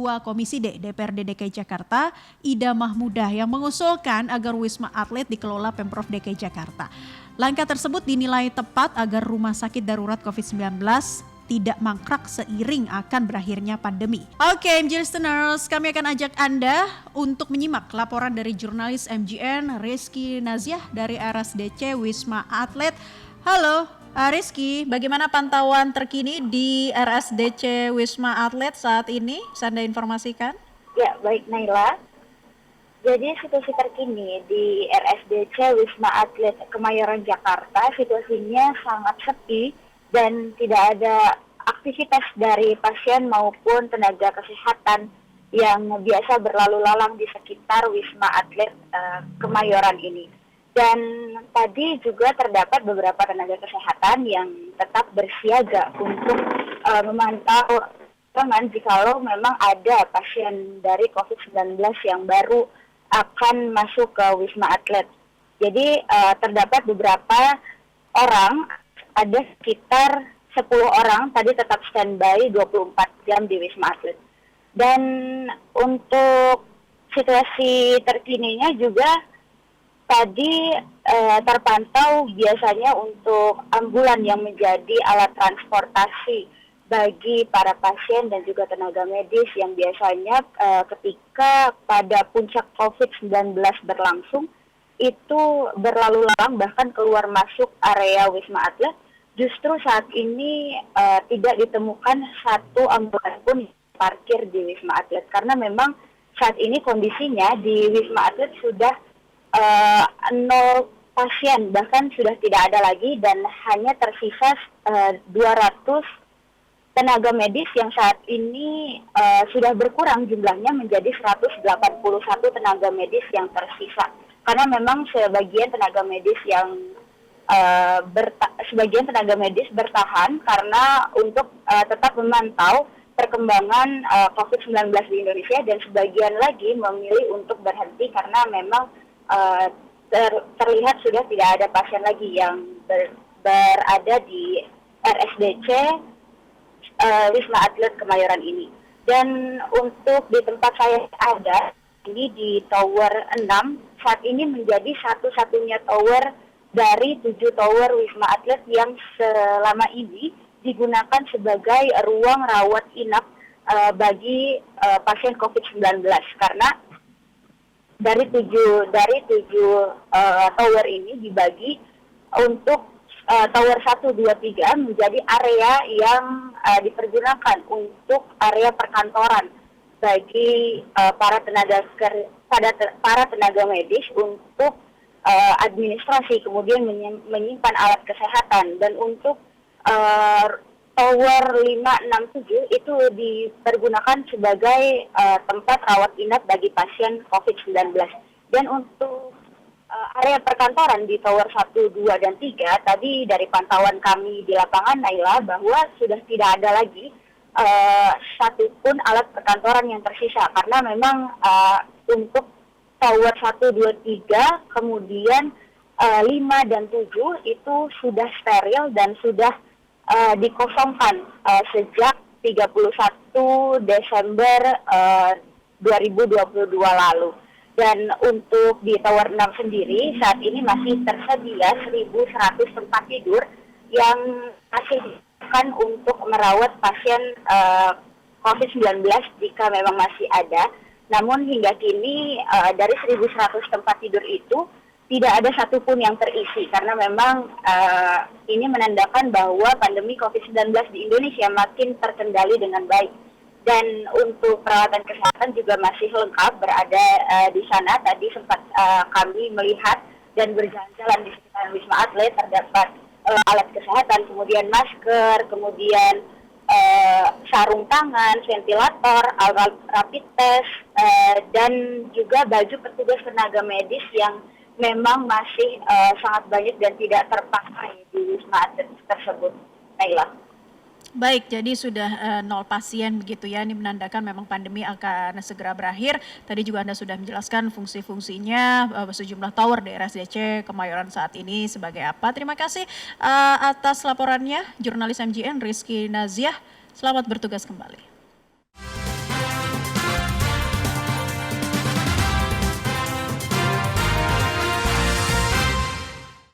Ketua Komisi D DPRD DKI Jakarta, Ida Mahmudah, yang mengusulkan agar Wisma Atlet dikelola Pemprov DKI Jakarta. Langkah tersebut dinilai tepat agar rumah sakit darurat COVID-19 tidak mangkrak seiring akan berakhirnya pandemi. Oke, MG listeners, kami akan ajak Anda untuk menyimak laporan dari jurnalis MGN Rizky Naziah dari RSDC Wisma Atlet. Halo Rizky, bagaimana pantauan terkini di RSDC Wisma Atlet saat ini? Bisa Anda informasikan? Ya, baik Naila. Jadi situasi terkini di RSDC Wisma Atlet Kemayoran Jakarta, situasinya sangat sepi dan tidak ada aktivitas dari pasien maupun tenaga kesehatan yang biasa berlalu lalang di sekitar Wisma Atlet Kemayoran ini. Dan tadi juga terdapat beberapa tenaga kesehatan yang tetap bersiaga untuk memantau jikalau memang ada pasien dari COVID-19 yang baru akan masuk ke Wisma Atlet. Jadi terdapat beberapa orang, ada sekitar 10 orang tadi tetap standby 24 jam di Wisma Atlet. Dan untuk situasi terkininya juga tadi terpantau biasanya untuk ambulan yang menjadi alat transportasi bagi para pasien dan juga tenaga medis yang biasanya ketika pada puncak COVID-19 berlangsung itu berlalu lalang bahkan keluar masuk area Wisma Atlet. Justru saat ini tidak ditemukan satu ambulan pun parkir di Wisma Atlet karena memang saat ini kondisinya di Wisma Atlet sudah 0 pasien, bahkan sudah tidak ada lagi dan hanya tersisa 200 tenaga medis yang saat ini sudah berkurang jumlahnya menjadi 181 tenaga medis yang tersisa. Karena memang sebagian tenaga medis bertahan karena untuk tetap memantau perkembangan COVID-19 di Indonesia dan sebagian lagi memilih untuk berhenti karena memang terlihat sudah tidak ada pasien lagi yang berada di RSDC Wisma Atlet Kemayoran ini. Dan untuk di tempat saya ada, ini di Tower 6, saat ini menjadi satu-satunya tower dari 7 tower Wisma Atlet yang selama ini digunakan sebagai ruang rawat inap bagi pasien COVID-19 karena dari 7 tower ini dibagi untuk tower 1, 2, 3 menjadi area yang dipergunakan untuk area perkantoran bagi para tenaga medis untuk administrasi, kemudian menyimpan alat kesehatan. Dan untuk tower 5, 6, 7 itu dipergunakan sebagai tempat rawat inap bagi pasien COVID-19. Dan untuk area perkantoran di tower 1, 2, dan 3 tadi dari pantauan kami di lapangan Naila bahwa sudah tidak ada lagi satupun alat perkantoran yang tersisa karena memang untuk tower 1, 2, 3 kemudian 5 dan 7 itu sudah steril dan sudah dikosongkan sejak 31 Desember 2022 lalu. Dan untuk di Tower 6 sendiri saat ini masih tersedia 1.100 tempat tidur yang masih digunakan untuk merawat pasien COVID-19 jika memang masih ada. Namun hingga kini dari 1.100 tempat tidur itu tidak ada satupun yang terisi karena memang ini menandakan bahwa pandemi COVID-19 di Indonesia makin terkendali dengan baik. Dan untuk peralatan kesehatan juga masih lengkap berada di sana. Tadi sempat kami melihat dan berjalan-jalan di sekitar Wisma Atlet, terdapat alat kesehatan, kemudian masker, kemudian sarung tangan, ventilator, alat rapid test, dan juga baju petugas tenaga medis yang memang masih sangat banyak dan tidak terpakai di Wisma Atlet tersebut. Naila. Baik, jadi sudah 0 pasien begitu ya, ini menandakan memang pandemi akan segera berakhir. Tadi juga Anda sudah menjelaskan fungsi-fungsinya, sejumlah tower di RSDC Kemayoran saat ini sebagai apa. Terima kasih atas laporannya, jurnalis MGN Rizky Naziah. Selamat bertugas kembali.